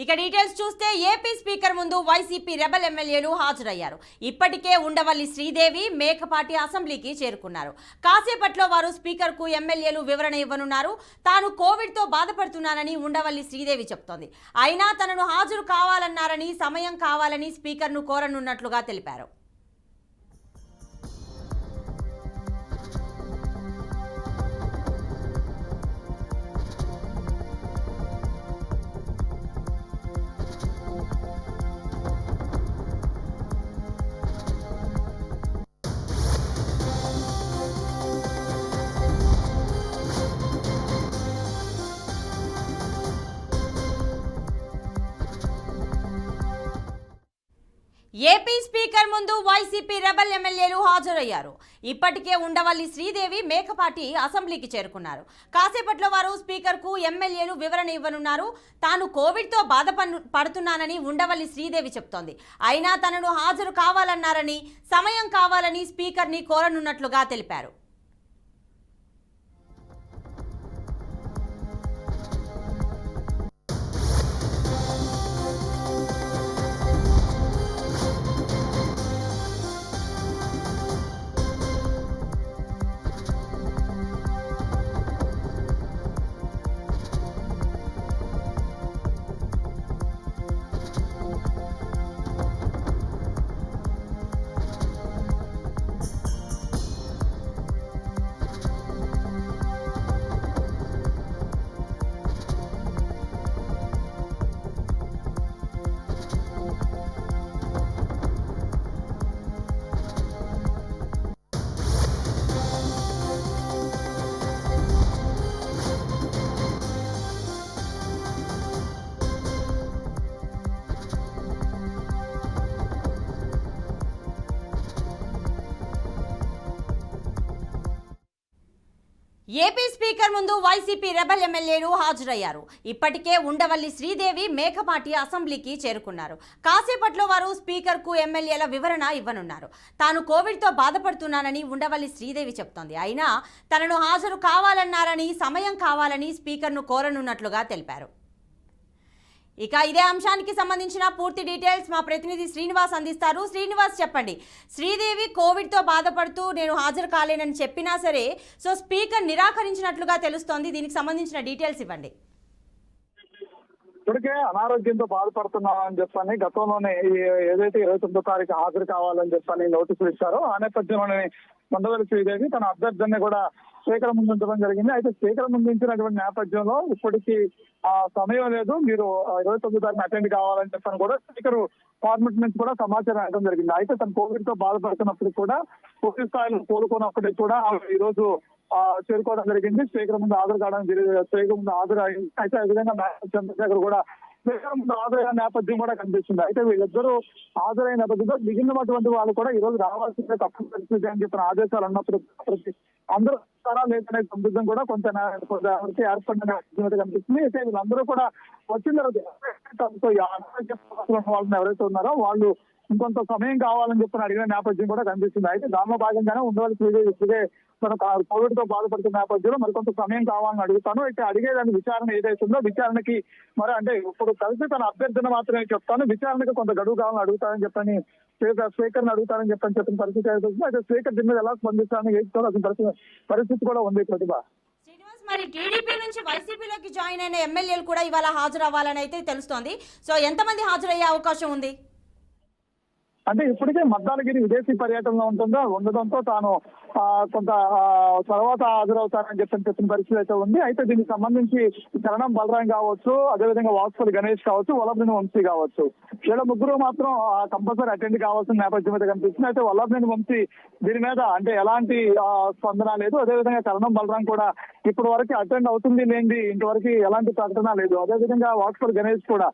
ఇక డీటెయిల్స్ చూస్తే AP speaker ముందు వైసీపీ రెబల్ ఎమ్మెల్యేలు హాజరయ్యారు. ఇప్పటికే ఉండవల్లి శ్రీదేవి, మేకపాటి అసెంబ్లీకి చేరుకున్నారు. కాసేపట్లో వారు స్పీకర్కు ఎమ్మెల్యేలు వివరణ ఇవ్వనున్నారు. తాను కోవిడ్తో బాధపడుతున్నానని ఉండవల్లి శ్రీదేవి చెప్తోంది. అయినా తనను హాజరు కావాలన్నారని, సమయం కావాలని స్పీకర్ను కోరనున్నట్లుగా తెలిపారు. ఏపీ స్పీకర్ ముందు వైసీపీ రెబల్ ఎమ్మెల్యేలు హాజరయ్యారు. ఇప్పటికే ఉండవల్లి శ్రీదేవి, మేకపాటి అసెంబ్లీకి చేరుకున్నారు. కాసేపట్లో వారు స్పీకర్కు ఎమ్మెల్యేలు వివరణ ఇవ్వనున్నారు. తాను కోవిడ్తో బాధపడుతున్నానని ఉండవల్లి శ్రీదేవి చెప్తోంది. అయినా తనను హాజరు కావాలన్నారని, సమయం కావాలని స్పీకర్ని కోరనున్నట్లుగా తెలిపారు. ఏపీ స్పీకర్ ముందు వైసీపీ రెబల్ ఎమ్మెల్యేలు హాజరయ్యారు. ఇప్పటికే ఉండవల్లి శ్రీదేవి, మేకపాటి అసెంబ్లీకి చేరుకున్నారు. కాసేపట్లో వారు స్పీకర్కు ఎమ్మెల్యేల వివరణ ఇవ్వనున్నారు. తాను కోవిడ్తో బాధపడుతున్నానని ఉండవల్లి శ్రీదేవి చెప్తోంది. అయినా తనను హాజరు కావాలన్నారని, సమయం కావాలని స్పీకర్ను కోరనున్నట్లుగా తెలిపారు. ఇక ఇదే అంశానికి సంబంధించిన పూర్తి డీటెయిల్స్ మా ప్రతినిధి శ్రీనివాస్ అందిస్తారు. శ్రీనివాస్, చెప్పండి. శ్రీదేవి కోవిడ్తో బాధపడుతూ నేను హాజరు కాలేనని చెప్పినా సరే స్పీకర్ నిరాకరించినట్లుగా తెలుస్తోంది. దీనికి సంబంధించిన డీటెయిల్స్ ఇవ్వండి. ఇప్పటికే అనారోగ్యంతో బాధపడుతున్నామని చెప్పని గతంలోనే ఏదైతే 29వ తారీఖు హాజరు కావాలని చెప్పని నోటీసులు ఇచ్చారో ఆ నేపథ్యంలోనే ఉండవల్లి శ్రీదేవి తన అభ్యర్థిని కూడా స్పీకర్ ముందు ఉంచడం జరిగింది. అయితే స్పీకర్ ముందు ఉంచినటువంటి నేపథ్యంలో ఇప్పటికీ సమయం లేదు, మీరు 29వ తారీఖున అటెండ్ కావాలని చెప్పని కూడా స్పీకర్ గవర్నమెంట్ నుంచి కూడా సమాచారం ఇవ్వడం జరిగింది. అయితే తను కోవిడ్ తో బాధపడుతున్నప్పుడు కూడా పూర్తి స్థాయిలో కోలుకున్నప్పటికీ కూడా ఈ రోజు చేరుకోవడం జరిగింది. స్పీకర్ ముందు హాజరు కావడం జరిగింది. స్పీకర్ ముందు హాజరు అయితే ఆ విధంగా చంద్రశేఖర్ కూడా స్పీకర్ ముందు హాజరైన నేపథ్యం కూడా కనిపిస్తుంది. అయితే వీళ్ళిద్దరూ హాజరైన నేపథ్యంలో మిగిలినటువంటి వాళ్ళు కూడా ఈ రోజు రావాల్సిందే తప్పని పరిస్థితి అని చెప్పిన ఆదేశాలు ఉన్నప్పుడు అందరూ లేదనే సందిగ్ధం కూడా కొంత ఏర్పడిన నేపథ్యం కనిపిస్తుంది. అయితే వీళ్ళందరూ కూడా వచ్చిన తర్వాత వాళ్ళని ఎవరైతే ఉన్నారో వాళ్ళు ఇంకొంత సమయం కావాలని చెప్పి అడిగిన నేపథ్యం కూడా కనిపిస్తుంది. అయితే దానిలో భాగంగానే ఉండవల్లి శ్రీదేవి మన కోవిడ్ తో బాధపడుతున్న నేపథ్యంలో మరికొంత సమయం కావాలని అడుగుతాను. అయితే అడిగేదాని విచారణ ఏదైతే ఉందో విచారణకి మరి అంటే ఇప్పుడు కలిసి తన అభ్యర్థన మాత్రమే చెప్తాను, విచారణకి కొంత గడువు కావాలని అడుగుతానని చెప్పని స్పీకర్ ని అడుగుతానని చెప్పిన పరిస్థితి అయితే స్పీకర్ దీని మీద ఎలా స్పందిస్తానని పరిస్థితి కూడా ఉంది. ప్రతిభ, మరి టీడీపీ నుంచి వైసీపీలోకి జాయిన్ అయిన ఎమ్మెల్యేలు కూడా ఇవాళ హాజరు అవ్వాలని అయితే తెలుస్తోంది. ఎంతమంది హాజరయ్యే అవకాశం ఉంది? అంటే ఇప్పటికే మద్దాలగిరి విదేశీ పర్యటనలో ఉండడంతో తాను కొంత తర్వాత హాజరవుతారని చెప్పిన పరిస్థితి అయితే ఉంది. అయితే దీనికి సంబంధించి కరణం బలరాం కావచ్చు, అదేవిధంగా వాసుపల్లి గణేష్ కావచ్చు, వల్లభనేని వంశీ కావచ్చు, వీళ్ళ ముగ్గురు మాత్రం కంపల్సరీ అటెండ్ కావాల్సిన నేపథ్యం అయితే కనిపిస్తుంది. అయితే వల్లభనేని వంశీ దీని మీద అంటే ఎలాంటి స్పందన లేదు. అదేవిధంగా కరణం బలరాం కూడా ఇప్పటి వరకు అటెండ్ అవుతుంది లేనిది ఇంతవరకు ఎలాంటి ప్రకటన లేదు. అదేవిధంగా వాసుపల్లి గణేష్ కూడా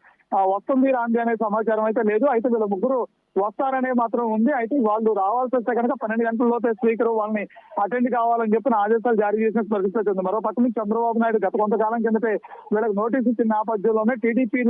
వస్తుంది రాంది అనే సమాచారం అయితే లేదు. అయితే వీళ్ళ ముగ్గురు వస్తారనే మాత్రం ఉంది. అయితే వాళ్ళు రావాల్సి వస్తే కనుక 12 గంటల లోపే స్పీకర్ వాళ్ళని అటెండ్ కావాలని చెప్పిన ఆదేశాలు జారీ చేసిన పరిస్థితి ఉంది. మరో పక్క నుంచి చంద్రబాబు నాయుడు గత కొంతకాలం కిందటే వీళ్ళకి నోటీసు ఇచ్చిన నేపథ్యంలోనే టీడీపీ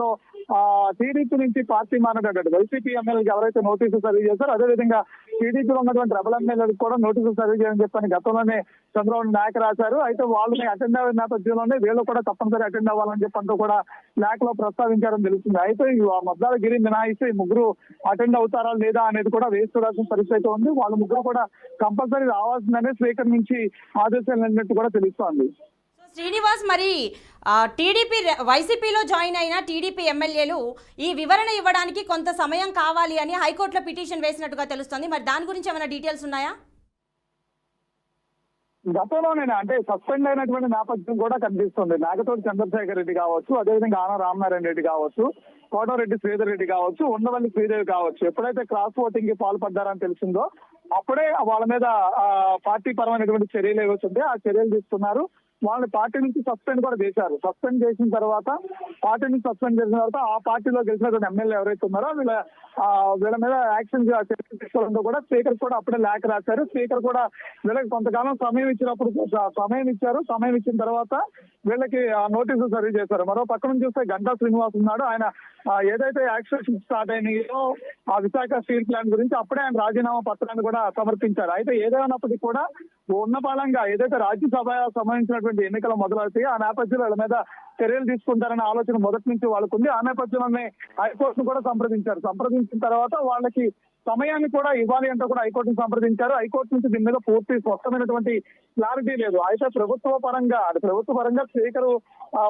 నుంచి పార్టీ మారినటువంటి వైసీపీ ఎమ్మెల్యేలకు ఎవరైతే నోటీసులు సర్వీ చేశారో అదేవిధంగా టీడీపీలో ఉన్నటువంటి రెబల్ ఎమ్మెల్యేలకు కూడా నోటీసులు సర్వీ చేయని చెప్పని గతంలోనే చంద్రబాబు నాయక్ రాశారు. అయితే వాళ్ళని అటెండ్ అయిన నేపథ్యంలోనే వీళ్ళు కూడా తప్పనిసరి అటెండ్ అవ్వాలని చెప్పంటూ కూడా లేఖలో ప్రస్తావించారని తెలుస్తుంది. కనిపిస్తుంది. అయితే ఈ మద్దాల గిరి మినహాయిస్తే ఈ ముగ్గురు అటెండ్ అవుతారా లేదా అనేది కూడా వేచి చూడాల్సిన పరిస్థితి అయితే ఉంది. వాళ్ళ ముగ్గురు కూడా కంపల్సరీ రావాల్సిందనే స్పీకర్ నుంచి ఆదేశాలు అన్నట్టు కూడా తెలుస్తోంది. శ్రీనివాస్, మరి టీడీపీ వైసీపీలో జాయిన్ అయిన టీడీపీ ఎమ్మెల్యేలు ఈ వివరణ ఇవ్వడానికి కొంత సమయం కావాలి అని హైకోర్టులో పిటిషన్ వేసినట్టుగా తెలుస్తోంది. మరి దాని గురించి ఏమైనా డీటెయిల్స్ ఉన్నాయా? గతంలోనే అంటే సస్పెండ్ అయినటువంటి నేపథ్యం కూడా కనిపిస్తుంది. నాగతోటి చంద్రశేఖర్ రెడ్డి కావచ్చు, అదేవిధంగా ఆన రామనారాయణ రెడ్డి కావచ్చు, కోటరెడ్డి శ్రీధర్ రెడ్డి కావచ్చు, ఉండవల్లి శ్రీదేవి కావచ్చు, ఎప్పుడైతే క్రాస్ ఓటింగ్ కి పాల్పడ్డారని తెలిసిందో అప్పుడే వాళ్ళ మీద పార్టీ పరమైనటువంటి చర్యలు ఏవైతుంటే ఆ చర్యలు తీసుకున్నారు. వాళ్ళని పార్టీ నుంచి సస్పెండ్ కూడా చేశారు. సస్పెండ్ చేసిన తర్వాత పార్టీ నుంచి సస్పెండ్ చేసిన తర్వాత ఆ పార్టీలో గెలిచినటువంటి ఎమ్మెల్యే ఎవరైతే ఉన్నారో వీళ్ళ మీద యాక్షన్ తీసుకోవడంతో కూడా స్పీకర్ కూడా అప్పుడే లేఖ రాశారు. స్పీకర్ కూడా వీళ్ళకి కొంతకాలం సమయం ఇచ్చినప్పుడు సమయం ఇచ్చారు. సమయం ఇచ్చిన తర్వాత వీళ్ళకి నోటీసులు సర్వ్ చేశారు. మరో పక్క నుంచి చూస్తే గంటా శ్రీనివాస్ ఉన్నాడు. ఆయన ఏదైతే యాక్షన్ స్టార్ట్ అయినాయో ఆ విశాఖ స్టీల్ ప్లాంట్ గురించి అప్పుడే ఆయన రాజీనామా పత్రాన్ని కూడా సమర్పించారు. అయితే ఏదైనప్పటికీ కూడా ఉన్న బలంగా ఏదైతే రాజ్యసభ సంబంధించినటువంటి ఎన్నికలు మొదలవుతాయి ఆ నేపథ్యంలో వాళ్ళ మీద చర్యలు తీసుకుంటారనే ఆలోచన మొదటి నుంచి వాళ్ళకు ఉంది. ఆ నేపథ్యంలోనే హైకోర్టును కూడా సంప్రదించారు. సంప్రదించిన తర్వాత వాళ్ళకి సమయాన్ని కూడా ఇవ్వాలి అంటూ కూడా హైకోర్టును సంప్రదించారు. హైకోర్టు నుంచి దీని మీద పూర్తి స్పష్టమైనటువంటి క్లారిటీ లేదు. అయితే ప్రభుత్వ పరంగా స్పీకర్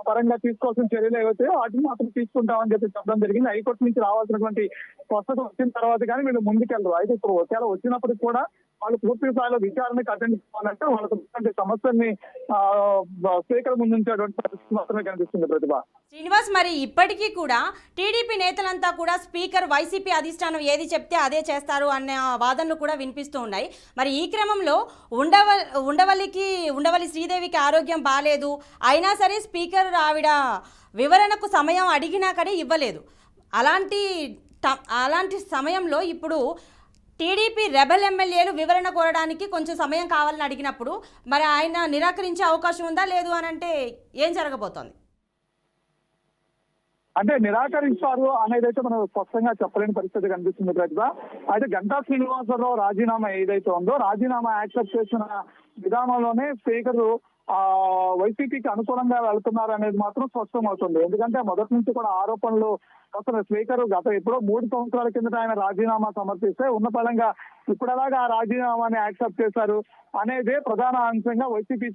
పరంగా తీసుకోవాల్సిన చర్యలు ఏవైతే వాటిని మాత్రం తీసుకుంటామని చెప్పడం జరిగింది. హైకోర్టు నుంచి రావాల్సినటువంటి స్పష్టత వచ్చిన తర్వాత కానీ వీళ్ళు ముందుకెళ్ళరు. అయితే ఇప్పుడు ఒకవేళ వచ్చినప్పటికి కూడా వాళ్ళు పూర్తి స్థాయిలో విచారణకు అటెండ్ కావాలంటే వాళ్ళకు సమస్యల్ని స్పీకర్ ముందు ఉంచేటువంటి పరిస్థితి మాత్రమే కనిపిస్తుంది. ప్రతిభ శ్రీనివాస్, మరి ఇప్పటికీ కూడా టీడీపీ నేతలంతా కూడా స్పీకర్ వైసీపీ అధిష్టానం ఏది చెప్తే అదే చేస్తారు అనే వాదనలు కూడా వినిపిస్తూ ఉన్నాయి. మరి ఈ క్రమంలో ఉండవల్లి శ్రీదేవికి ఆరోగ్యం బాగాలేదు, అయినా సరే స్పీకర్ ఆవిడ వివరణకు సమయం అడిగినా కానీ ఇవ్వలేదు. అలాంటి సమయంలో ఇప్పుడు టీడీపీ రెబల్ ఎమ్మెల్యేలు వివరణ కోరడానికి కొంచెం సమయం కావాలని అడిగినప్పుడు మరి ఆయన నిరాకరించే అవకాశం ఉందా లేదు అని అంటే ఏం జరగబోతోంది? అంటే నిరాకరిస్తారు అనేది అయితే మనం స్పష్టంగా చెప్పలేని పరిస్థితి కనిపిస్తుంది. ప్రతిభ అయితే గంటా శ్రీనివాసరావు రాజీనామా ఏదైతే ఉందో రాజీనామా యాక్సెప్ట్ చేసిన విధానంలోనే స్పీకర్ వైసీపీకి అనుకూలంగా వెళ్తున్నారు అనేది మాత్రం స్పష్టం అవుతుంది. ఎందుకంటే మొదటి నుంచి కూడా ఆరోపణలు అసలు స్పీకర్ గత ఎప్పుడో 3 సంవత్సరాల కిందట ఆయన రాజీనామా సమర్పిస్తే ఉన్న పరంగా ఇప్పుడు ఎలాగా ఆ రాజీనామాని యాక్సెప్ట్ చేశారు అనేదే ప్రధాన అంశంగా వైసీపీ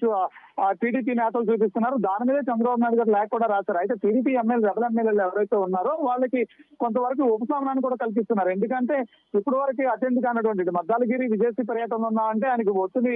టీడీపీ నేతలు చూపిస్తున్నారు. దాని మీదే చంద్రబాబు నాయుడు గారు లేఖ కూడా రాశారు. అయితే టీడీపీ రెబల్ ఎమ్మెల్యేలు ఎవరైతే ఉన్నారో వాళ్ళకి కొంతవరకు ఉపశమనాన్ని కూడా కల్పిస్తున్నారు. ఎందుకంటే ఇప్పటి వరకు అటెండ్ కానటువంటి మద్దాలగిరి విదేశీ పర్యటనలో ఉన్నామంటే ఆయనకు ఒత్తిడి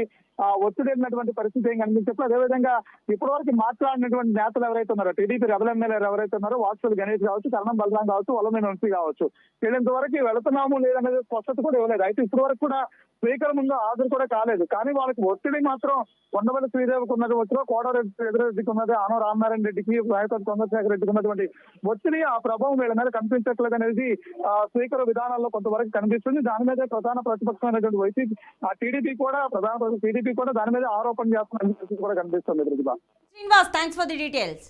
వెళ్ళినటువంటి పరిస్థితి ఏం కనిపించప్పుడు అదేవిధంగా ఇప్పటి వరకు మాట్లాడినటువంటి నేతలు ఎవరైతే ఉన్నారో టీడీపీ రెబల్ ఎమ్మెల్యేలు ఎవరైతే ఉన్నారో వాత్సల్ గణేష్ కావచ్చు, కరణం బలరాం కావచ్చు, వల్లమేని వంశీ కావచ్చు, వీళ్ళంత వరకు వెళుతున్నాము లేదనేది స్పష్టత కూడా ఇవ్వలేదు. అయితే ఇప్పటి వరకు కూడా స్పీకర్ ముందు హాజరు కూడా కాలేదు. కానీ వాళ్ళకి ఒత్తిడి మాత్రం ఉండవల్లి శ్రీదేవికి ఉన్నది ఒత్తిడి, కోటరెడ్డి శ్రీధర్ రెడ్డికి ఉన్నది, ఆనో రామనారాయణ రెడ్డికి, నాయకుడు చంద్రశేఖర్ రెడ్డికి ఉన్నటువంటి ఒత్తిడి ఆ ప్రభావం వీళ్ళ మీద కనిపించట్లేదు అనేది స్పీకర్ విధానాల్లో కొంతవరకు కనిపిస్తుంది. దాని మీద ప్రధాన ప్రతిపక్షమైనటువంటి వైసీపీ టీడీపీ కూడా దాని మీద ఆరోపణ చేస్తున్న కూడా కనిపిస్తుంది. Srinivas, thanks for the details.